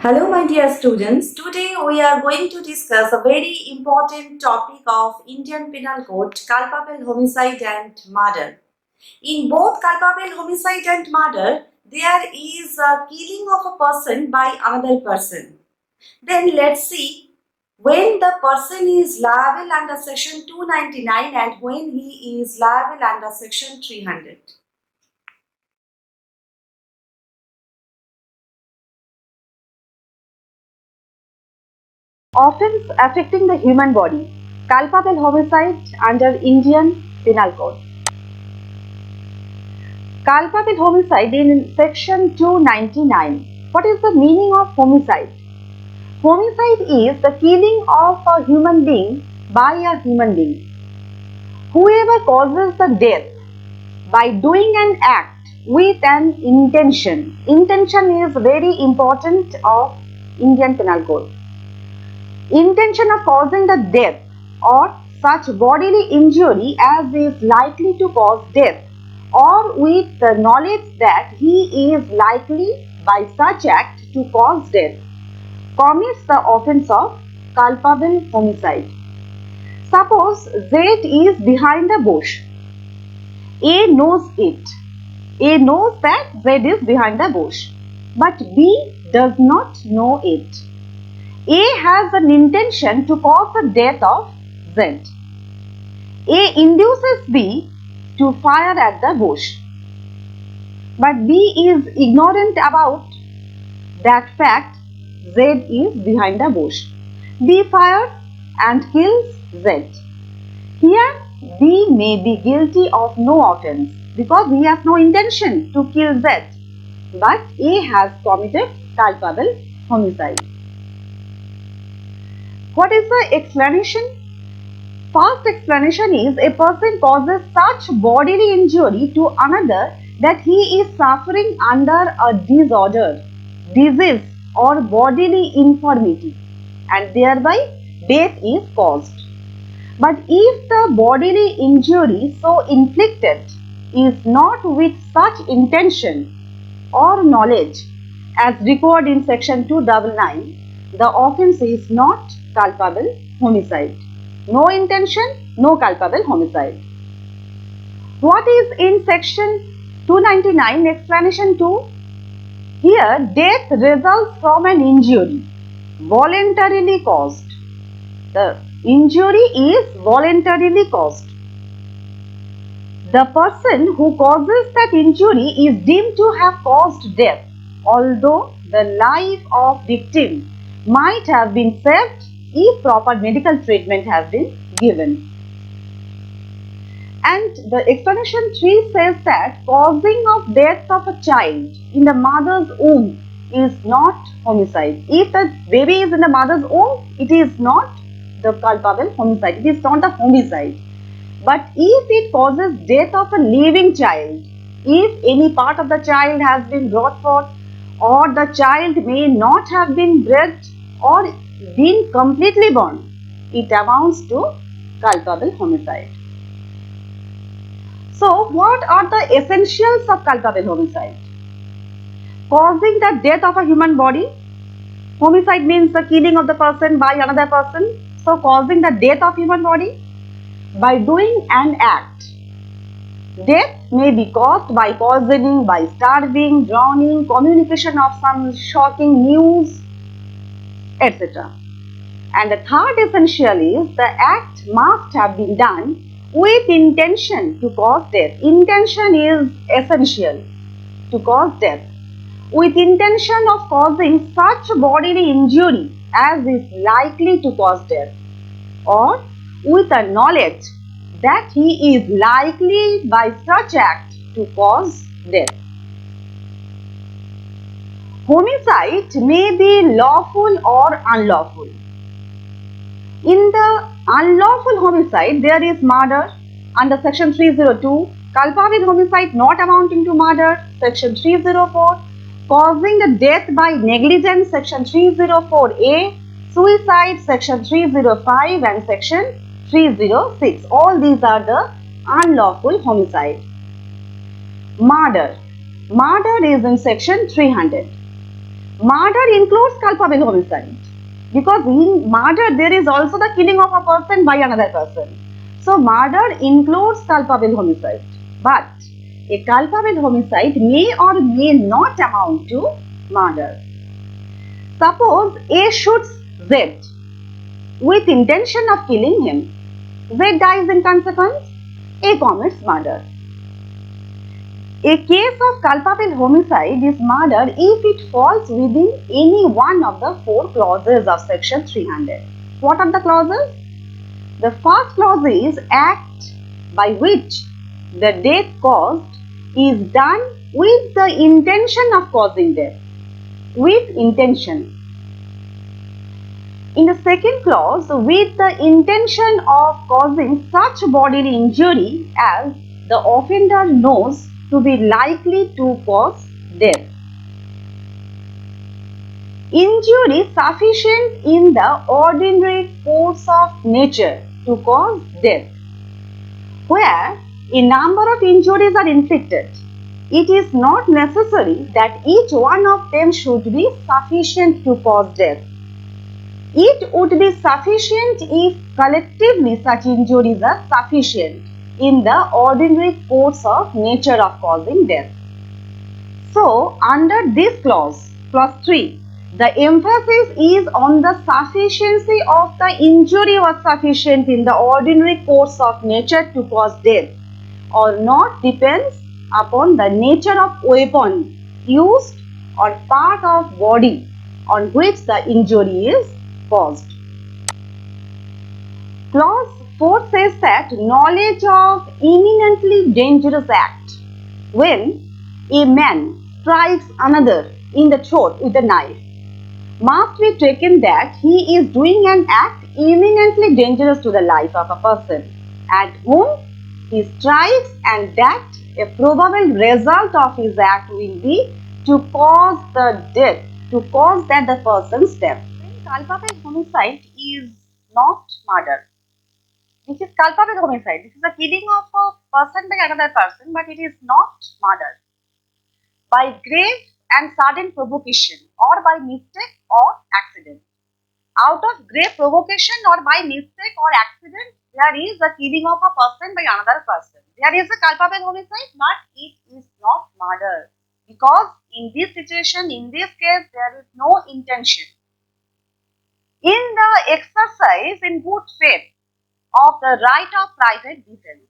Hello, my dear students. Today we are going to discuss a very important topic of Indian Penal Code, culpable homicide and murder. In both culpable homicide and murder, there is a killing of a person by another person. Then let's see when the person is liable under section 299 and when he is liable under section 300. Offense affecting the human body. Culpable homicide under Indian Penal Code. Culpable homicide in section 299. What is the meaning of homicide? Homicide is the killing of a human being by a human being. Whoever causes the death by doing an act with an intention. Intention is very important of Indian Penal Code. Intention of causing the death or such bodily injury as is likely to cause death, or with the knowledge that he is likely by such act to cause death, commits the offense of culpable homicide. Suppose Z is behind the bush. A knows it. A knows that Z is behind the bush, but B does not know it. A has an intention to cause the death of Z. A induces B to fire at the bush, but B is ignorant about that fact. Z is behind the bush. B fires and kills Z. Here B may be guilty of no offense because he has no intention to kill Z, but A has committed culpable homicide. What is the explanation? First explanation is a person causes such bodily injury to another that he is suffering under a disorder, disease or bodily infirmity, and thereby death is caused. But if the bodily injury so inflicted is not with such intention or knowledge as required in section 299, the offense is not culpable homicide. No intention, no culpable homicide. What is in section 299 explanation 2? Here death results from an injury voluntarily caused. The injury is voluntarily caused. The person who causes that injury is deemed to have caused death, although the life of victim might have been saved if proper medical treatment has been given. And the explanation 3 says that causing of death of a child in the mother's womb is not homicide. If the baby is in the mother's womb, it is not the culpable homicide. It is not a homicide. But if it causes death of a living child, if any part of the child has been brought forth, or the child may not have been bred or been completely born, it amounts to culpable homicide. So, what are the essentials of culpable homicide? Causing the death of a human body. Homicide means the killing of the person by another person. So, causing the death of human body by doing an act. Death may be caused by poisoning, by starving, drowning, communication of some shocking news, etc. And the third essential is the act must have been done with intention to cause death. Intention is essential to cause death. With intention of causing such bodily injury as is likely to cause death, or with a knowledge that he is likely by such act to cause death. Homicide may be lawful or unlawful. In the unlawful homicide, there is murder under section 302, culpable homicide not amounting to murder, section 304, causing the death by negligence, section 304A, suicide, section 305 and section 306. All these are the unlawful homicide. Murder. Murder is in section 300. Murder includes culpable homicide because in murder there is also the killing of a person by another person. So murder includes culpable homicide, but a culpable homicide may or may not amount to murder. Suppose A shoots Z with intention of killing him. Z dies in consequence. A commits murder. A case of culpable homicide is murder if it falls within any one of the four clauses of section 300. What are the clauses? The first clause is act by which the death caused is done with the intention of causing death. With intention. In the second clause, with the intention of causing such bodily injury as the offender knows to be likely to cause death. Injury sufficient in the ordinary course of nature to cause death. Where a number of injuries are inflicted, it is not necessary that each one of them should be sufficient to cause death. It would be sufficient if collectively such injuries are sufficient in the ordinary course of nature of causing death. So, under this clause, clause 3, the emphasis is on the sufficiency of the injury was sufficient in the ordinary course of nature to cause death or not depends upon the nature of weapon used or part of body on which the injury is caused. Clause 4 says that knowledge of imminently dangerous act when a man strikes another in the throat with a knife must be taken that he is doing an act imminently dangerous to the life of a person at whom he strikes and that a probable result of his act will be to cause the death, to cause that the person's death. When culpable homicide is not murder. This is culpable homicide. This is the killing of a person by another person, but it is not murder. By grave and sudden provocation or by mistake or accident. Out of grave provocation or by mistake or accident, there is a killing of a person by another person. There is a culpable homicide, but it is not murder. Because in this situation, in this case, there is no intention. In the exercise in good faith of the right of private defense.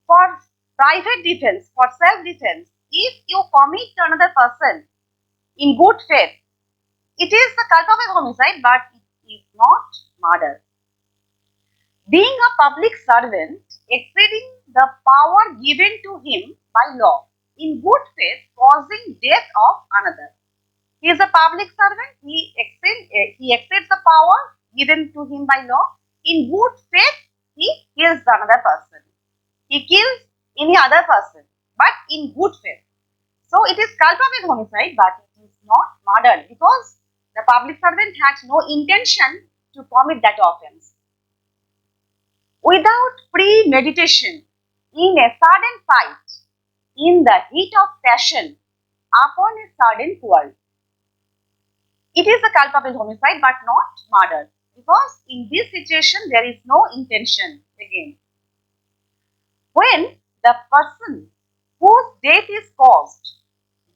For private defense, for self-defense, if you commit to another person in good faith, it is the culpable homicide, but it is not murder. Being a public servant, exceeding the power given to him by law, in good faith, causing death of another. He is a public servant, he exceeds the power given to him by law. In good faith, he kills another person. He kills any other person, but in good faith. So it is culpable homicide, but it is not murder because the public servant had no intention to commit that offense. Without premeditation, in a sudden fight, in the heat of passion, upon a sudden quarrel. It is a culpable homicide, but not murder because in this situation there is no intention again. When the person whose death is caused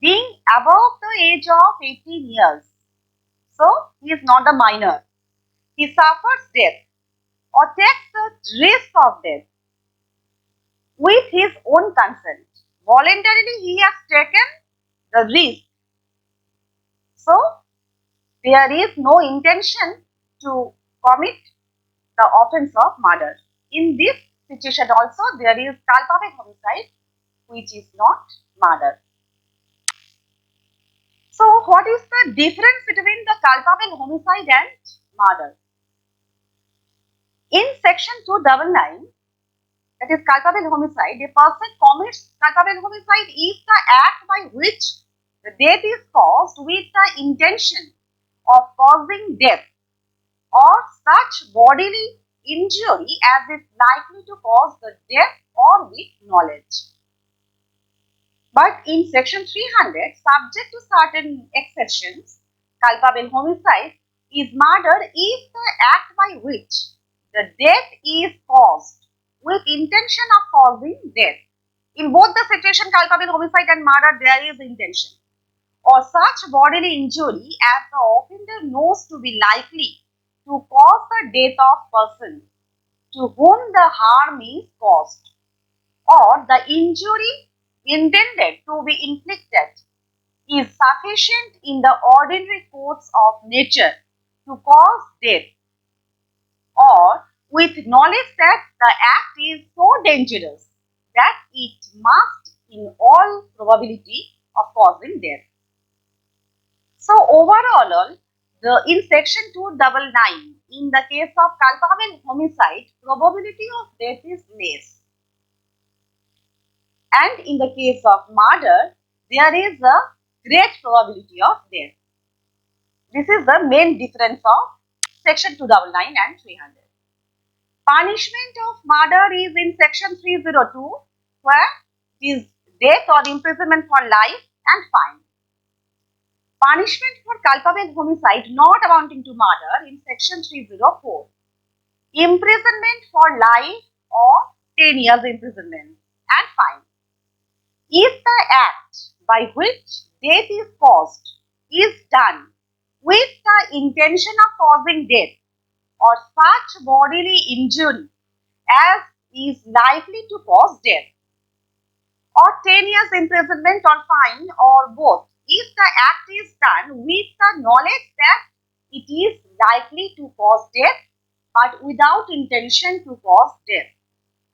being above the age of 18 years, so he is not a minor, he suffers death or takes the risk of death with his own consent. Voluntarily he has taken the risk. So there is no intention to commit the offense of murder. In this situation also there is culpable homicide which is not murder. So what is the difference between the culpable homicide and murder? In section 299, that is culpable homicide, a person commits culpable homicide if the act by which the death is caused with the intention of causing death or such bodily injury as is likely to cause the death or with knowledge. But in section 300, subject to certain exceptions, Culpable homicide is murder if the act by which the death is caused with intention of causing death. In both the situation, culpable homicide and murder, there is intention or such bodily injury as the offender knows to be likely to cause the death of person to whom the harm is caused, or the injury intended to be inflicted is sufficient in the ordinary course of nature to cause death, or with knowledge that the act is so dangerous that it must in all probability of causing death. So overall, in section 299, in the case of culpable homicide, probability of death is less. And in the case of murder, there is a great probability of death. This is the main difference of section 299 and 300. Punishment of murder is in section 302, where it is death or imprisonment for life and fine. Punishment for culpable homicide not amounting to murder in section 304. Imprisonment for life or 10 years imprisonment and fine. If the act by which death is caused is done with the intention of causing death or such bodily injury as is likely to cause death, or 10 years imprisonment or fine, or both, if the act is done with the knowledge that it is likely to cause death but without intention to cause death,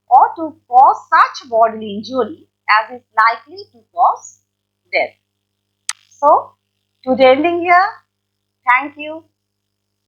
or to cause such bodily injury as is likely to cause death. So, today ending here. Thank you.